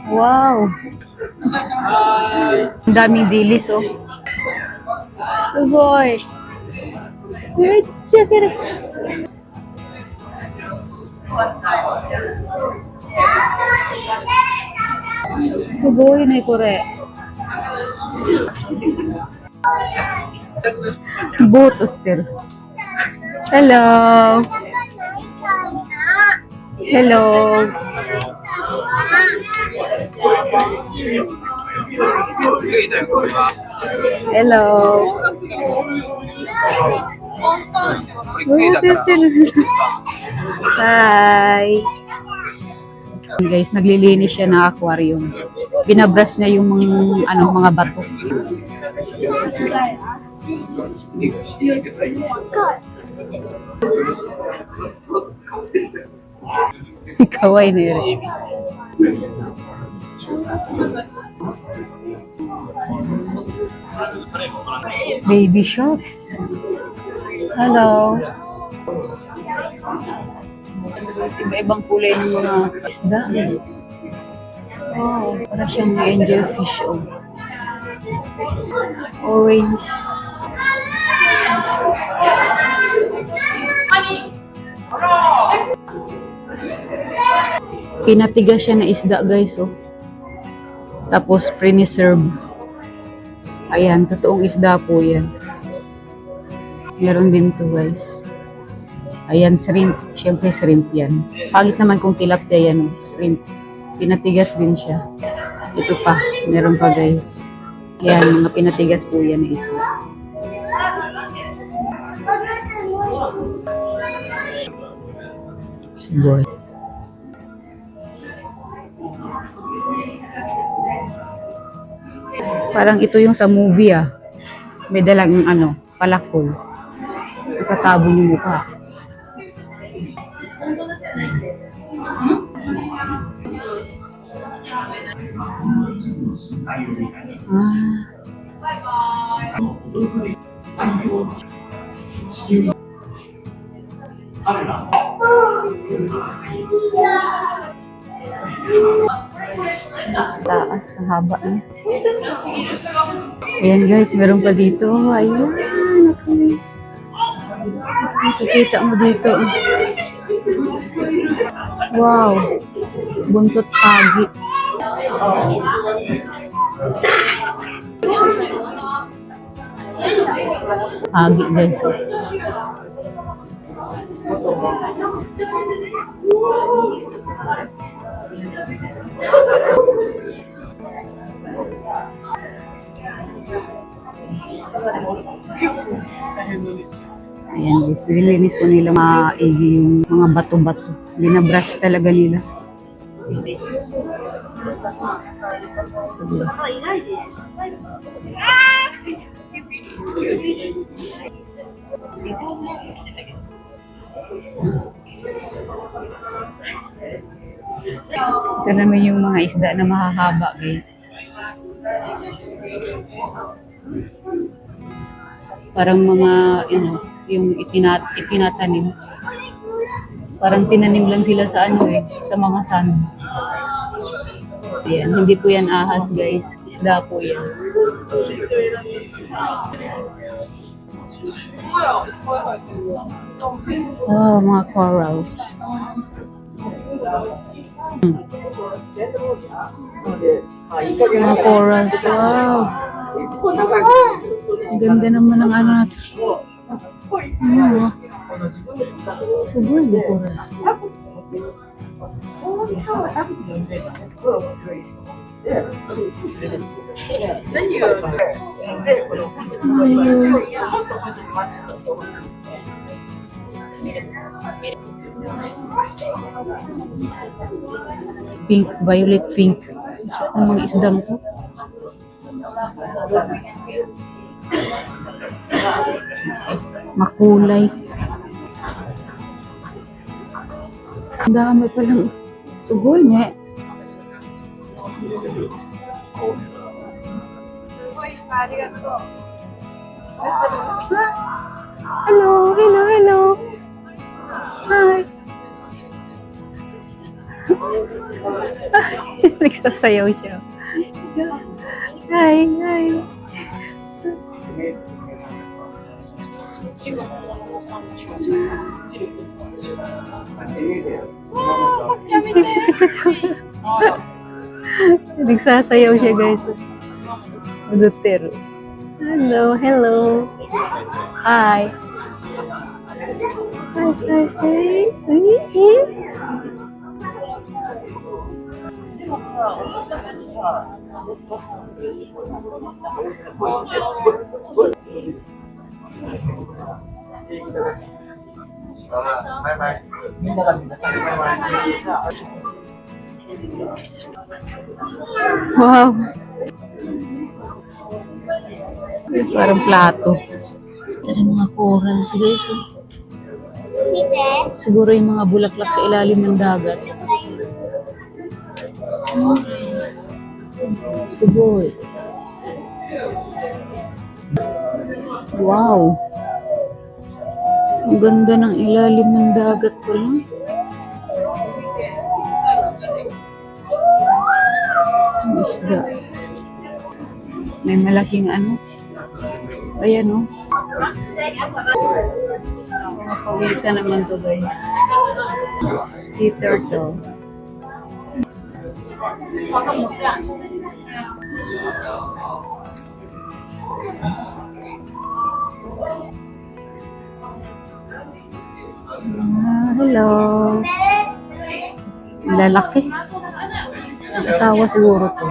Wow! Ang daming dilis, oh. Sugoy! Wait, check it. Sugoy na kore. Botoster. Hello. Hello. Hello. Hi. Guys, naglilinis siya ng aquarium. Binabrush niya yung mga bato. Kawaii na yun. Baby shark. Hello. Iba-ibang kulay ng mga isda. Wow, para siyang angelfish. Oh. Orange. Pinatigas siya na isda, guys. Oh. Tapos, pre-serve. Ayan, totoong isda po yan. Meron din to, guys. Ayan, shrimp. Siyempre, shrimp yan. Pangit naman kung tilapia yan, oh. Shrimp. Pinatigas din siya. Ito pa. Meron pa, guys. Ayan, mga pinatigas po yan na isda. Sugoy. Parang ito yung sa movie, ah. May dalang palakol. Nakatabon yung mukha. Taas, ang haba niya. Ayan guys, meron pa dito. Ayan, okay. Nakikita mo dito. Wow, buntot pagi. Pagi guys. Ayan guys, nililinis po nila maigi yung mga bato-bato. Binabrush talaga nila. Ito naman yung mga isda na mahahaba guys. Parang mga yung itinatanim. Parang tinanim lang sila sa sa mga sand. Ayan, hindi po yan ahas guys. Isda po yan. Oh, mga corals. Mga corals. Wow. Ganda naman ng natin. Sugoy na coral. Pink, violet pink. Ang mga isdang to. Makulay. Ang dami palang sugoy niya. Hello, hello, hello. Hi. Nagsasayaw siya. Hi, hi. Nagsasayaw siya, guys. Duterte. Hello, hello. Hi. Hi, hi, hi. Wow. Parang plato. Pero mga corals, guys. Oh. Siguro yung mga bulaklak sa ilalim ng dagat. Suboy. Wow. Ang ganda ng ilalim ng dagat pala. Ang isda. May malaking ano. Ayan o. Mapawita naman to, guys. Sea turtle. Hello. Lalaki. Nag-asawa siguro to.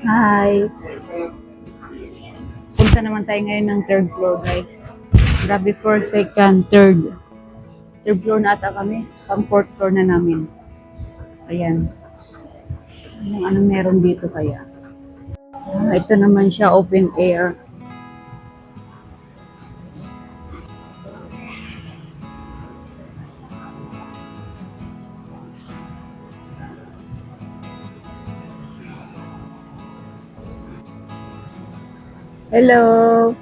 Hi. Punta naman tayo ngayon ng third floor, guys. Grabe, for second, third. Third floor na ata kami. Pang fourth floor na namin. Ayan. Anong meron dito kaya? Ito naman siya, open air. Hello.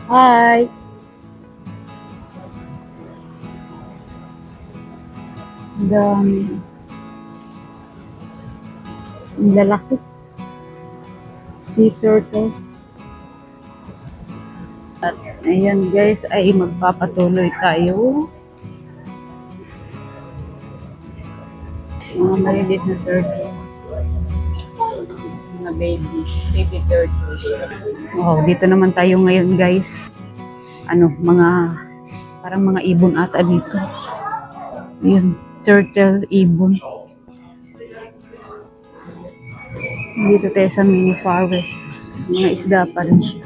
Hi. Ang dami. Ang lalaki. Sea turtle. At ayan, guys, ay magpapatuloy tayo. Mga malilit na turtle. Mga baby turtles. Wow, dito naman tayo ngayon, guys. Parang mga ibon ata dito. Yun, turtle, ibon. Dito tayo sa mini forest. Mga isda pa rin siya.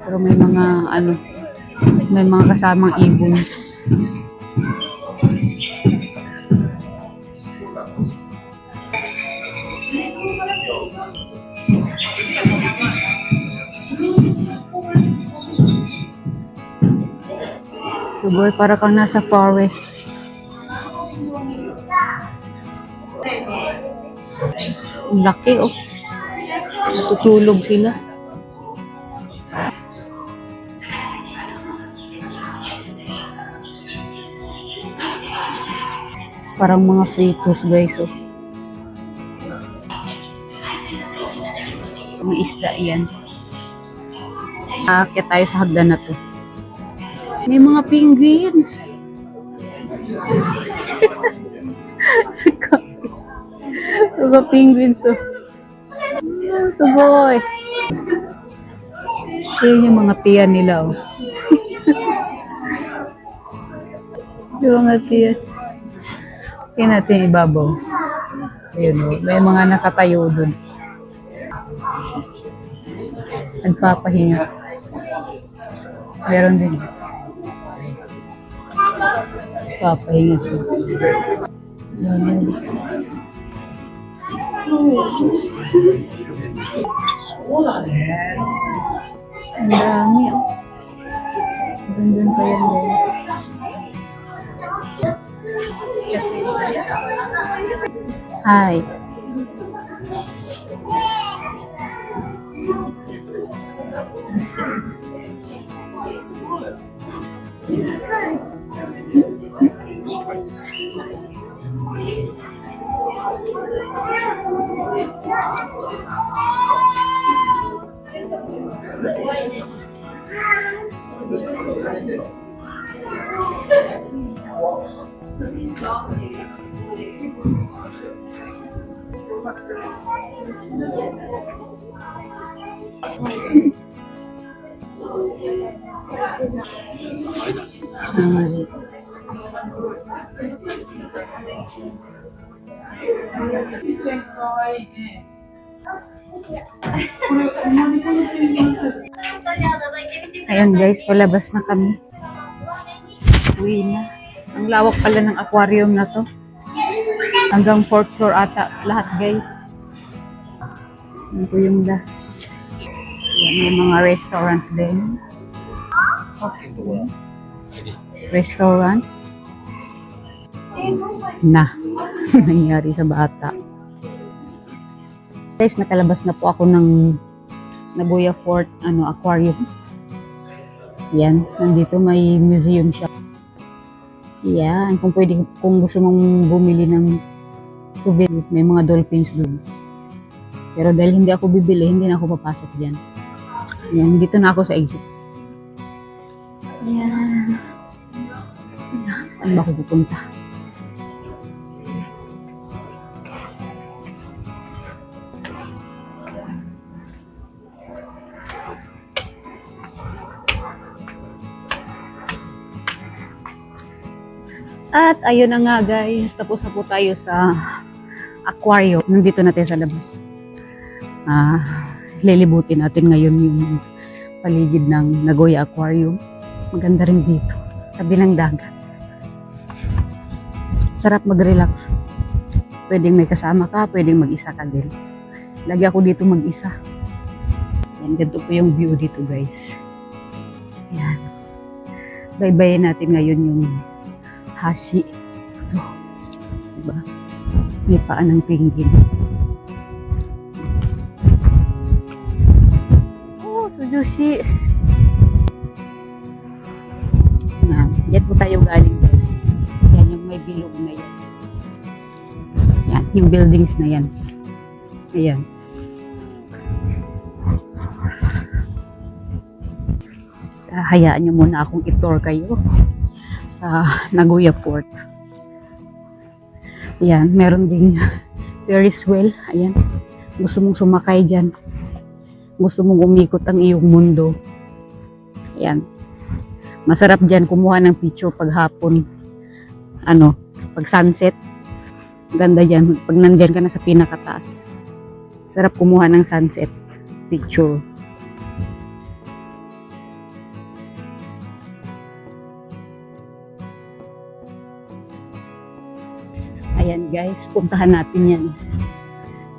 Pero may mga kasamang ibons. So boy, para kang nasa forest. Ang laki, oh. Natutulog sila. Parang mga fritos, guys, oh. Mga isda yan. Aakyat tayo sa hagdan na to. May mga penguins. Mga penguins, oh. So boy. Yan yung mga tiyan nila, oh. Yung mga tiyan. Yan natin ibabaw. Ayun, oh. May mga nakatayo dun. Nagpapahinga. Meron din. Papahinga siya. Ang dami, oh. Ganda pa yan, guys. Hi. Ayan guys, palabas na kami. Uwi na. Ang lawak pala ng aquarium na to. Hanggang 4th floor ata lahat guys. Yan po yung last. Yan, may mga restaurant din. Restaurant. Na. Nangyari sa bata. Guys, nakalabas na po ako ng Nagoya Fort aquarium. Yan, nandito may museum siya. Yan, kung gusto mong bumili ng souvenir, may mga dolphins doon. Pero dahil hindi ako bibili, hindi na ako papasok diyan. Yan, dito na ako sa exit. Yan. Saan ba ako pupunta? At ayun na nga guys, tapos na po tayo sa aquarium. Nandito natin sa labas. Lilibutin natin ngayon yung paligid ng Nagoya Aquarium. Maganda rin dito, tabi ng dagat. Sarap mag-relax. Pwedeng may kasama ka, pwedeng mag-isa ka din. Lagi ako dito mag-isa. Yan, ganito po yung view dito guys. Yan. Baybayin natin ngayon yung hashi. Ito. Diba? May paa ng penguin. Oh, sujushi. Yan po tayo galing guys. Yan yung may bilog na yan. Yan, yung buildings na yan. Ayan. Hayaan nyo muna akong i-tour kayo sa Nagoya Port. Ayan, meron ding Ferris wheel. Ayan, gusto mong sumakay dyan. Gusto mong umikot ang iyong mundo. Ayan, masarap dyan kumuha ng picture pag hapon. Pag sunset. Ganda dyan. Pag nandyan ka na sa pinakataas. Sarap kumuha ng sunset picture. Ayan guys, puntahan natin yan.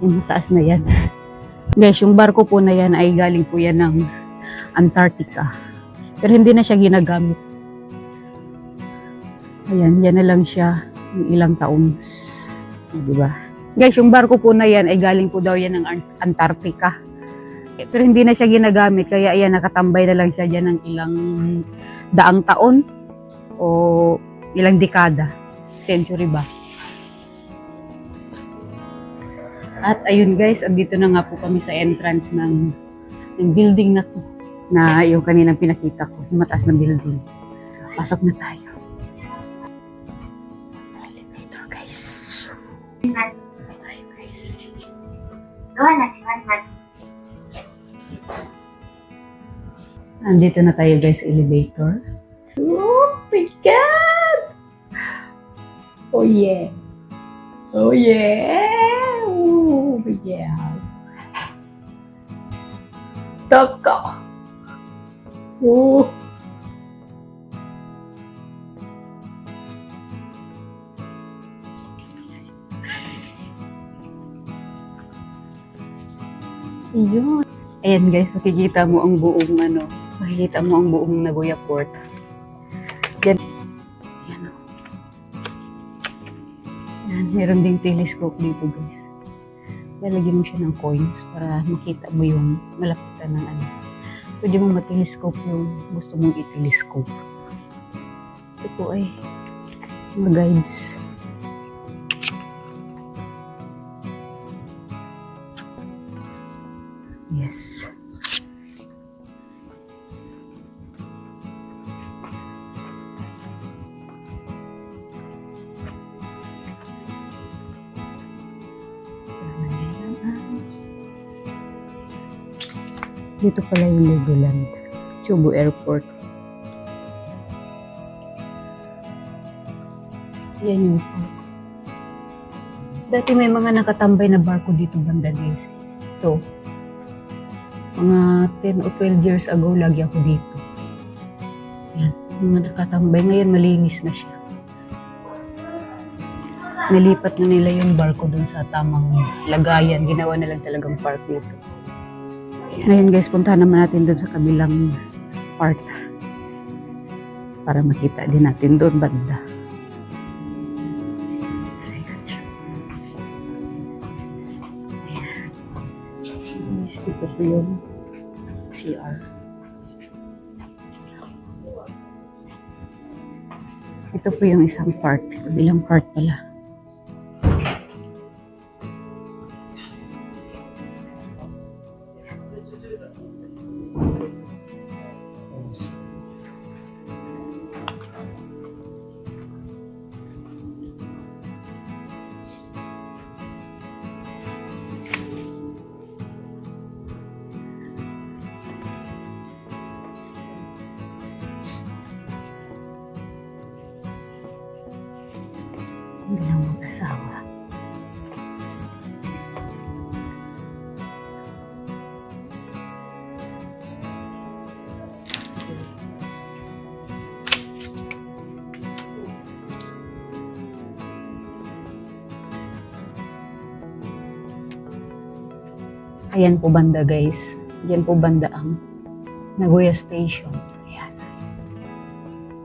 Yung mataas na yan. Guys, yung barko po na yan ay galing po yan ng Antarctica. Pero hindi na siya ginagamit. Ayan, yan na lang siya ng ilang taon. Diba? Guys, yung barko po na yan ay galing po daw yan ng Antarctica. Pero hindi na siya ginagamit. Kaya ayan, nakatambay na lang siya dyan ng ilang daang taon o ilang dekada. Century ba? At ayun guys, andito na nga po kami sa entrance ng building na to. Na yung kaninang pinakita ko, yung mataas na building. Pasok na tayo. Elevator guys. Pasok tayo guys. Andito na tayo guys sa elevator. Oh my God! Oh yeah! Oh yeah! Oh yeah! Toko! Oh! Ayun. Ayan guys, makikita mo ang buong makikita mo ang buong Nagoya Port. Yan. Yan o. Yan, meron ding telescope dito guys. Lalagyan mo siya ng coins para makita mo yung malapitan ng Pwede mong matelescope yung gusto mong i-telescope. po ay mga guides. Yes. Dito pala yung Legoland, Cebu Airport. Yan yung park. Dati may mga nakatambay na barko dito banda guys. Ito. Mga 10 o 12 years ago lagi ako dito. Yan. Mga nakatambay. Ngayon malinis na siya. Nilipat na nila yung barko dun sa tamang lagayan. Ginawa na lang talagang park dito. Ngayon guys, puntahan naman natin dun sa kabilang part. Para makita din natin doon banda. Dito po yung CR. Ito po yung isang part. Kabilang part pala. Hindi lang mag-asawa. Ayan po banda guys. Diyan po banda ang Nagoya Station. Ayan.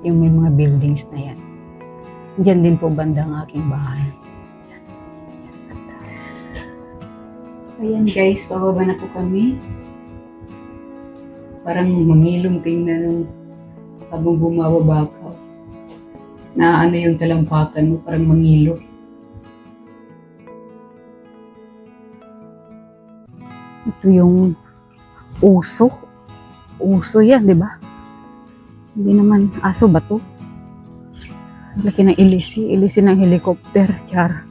Yung may mga buildings na yan. Diyan din po banda ang aking bahay. Ayan guys, pababa na po kami. Parang mangilong tingnan nung habang bumababa ka. Na ano yung talampakan mo, parang mangilo. Ito yung uso. Uso yan, di ba? Hindi naman aso ba to? Laki ng ilisi ng helicopter, char.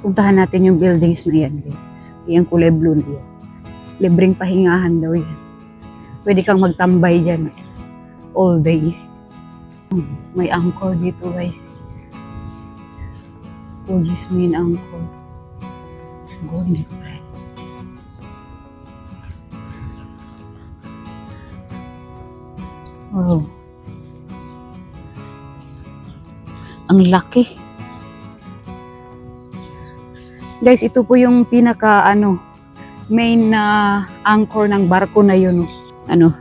Puntahan natin yung buildings na yan, guys. Yung kulay blue na yan. Libreng pahingahan daw yan. Pwede kang magtambay dyan all day. May angkor dito, guys. Fuji's main angkor. Siguro hindi ko rin. Wow. Ang laki. Guys, ito po yung pinaka main na anchor ng barko na yun.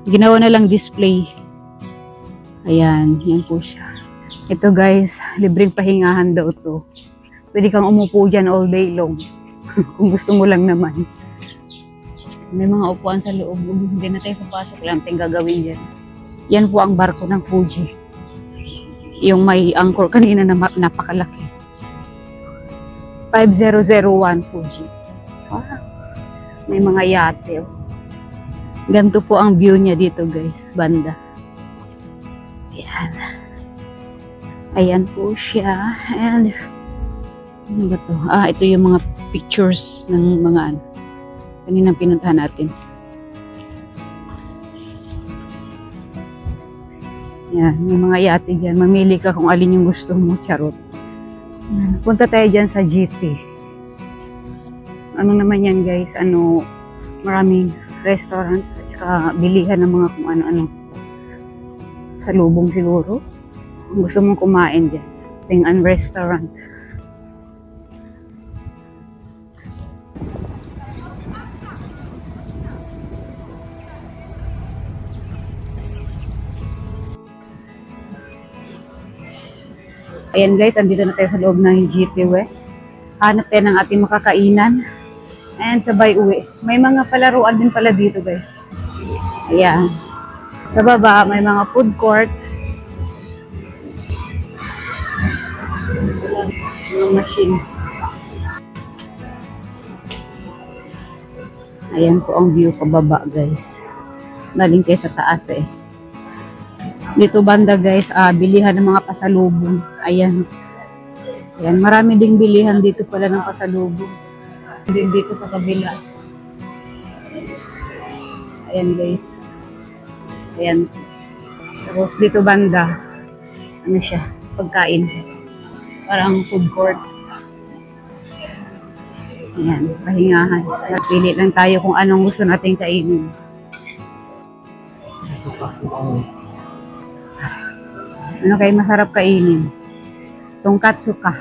Ginawa na lang display. Ayan, yan po siya. Ito guys, libreng pahingahan daw to. Pwede kang umupo dyan all day long. Kung gusto mo lang naman. May mga upuan sa loob. Hindi na tayo papasok lang. Ting gagawin dyan. Yan po ang barko ng Fuji. Yung may anchor kanina na napakalaki. 5001 Fuji. Wow. May mga yate. Ganito po ang view niya dito guys, banda. Ayan. Ayan po siya. And, ano ba to? Ito yung mga pictures ng mga kaninang pinuntahan natin. Yan, may mga yate dyan. Mamili ka kung alin yung gusto mo, charot. Yan, punta tayo dyan sa GT. Ano naman yan guys, maraming restaurant at saka bilihan ng mga kung ano-ano. Sa lubong siguro. Kung gusto mong kumain dyan. Ting-an restaurant. Ayan guys, andito na tayo sa loob ng GT West. Hanap tayo ng ating makakainan. And sabay uwi. May mga palaruan din pala dito guys. Ayan. Sa baba, may mga food courts. Mga machines. Ayan po ang view pababa, guys. Galing kayo sa taas eh. Dito banda, guys, bilihan ng mga pasalubong. Ayan. Ayan, marami ding bilihan dito pala ng pasalubong. Din dito sa kabila. Ayan, guys. Ayan. Tapos dito banda, ano siya, pagkain. Parang food court. Ayan, pahingahan. Napili lang tayo kung anong gusto nating kainin. Ano kayo masarap kainin? Tongkatsu ka.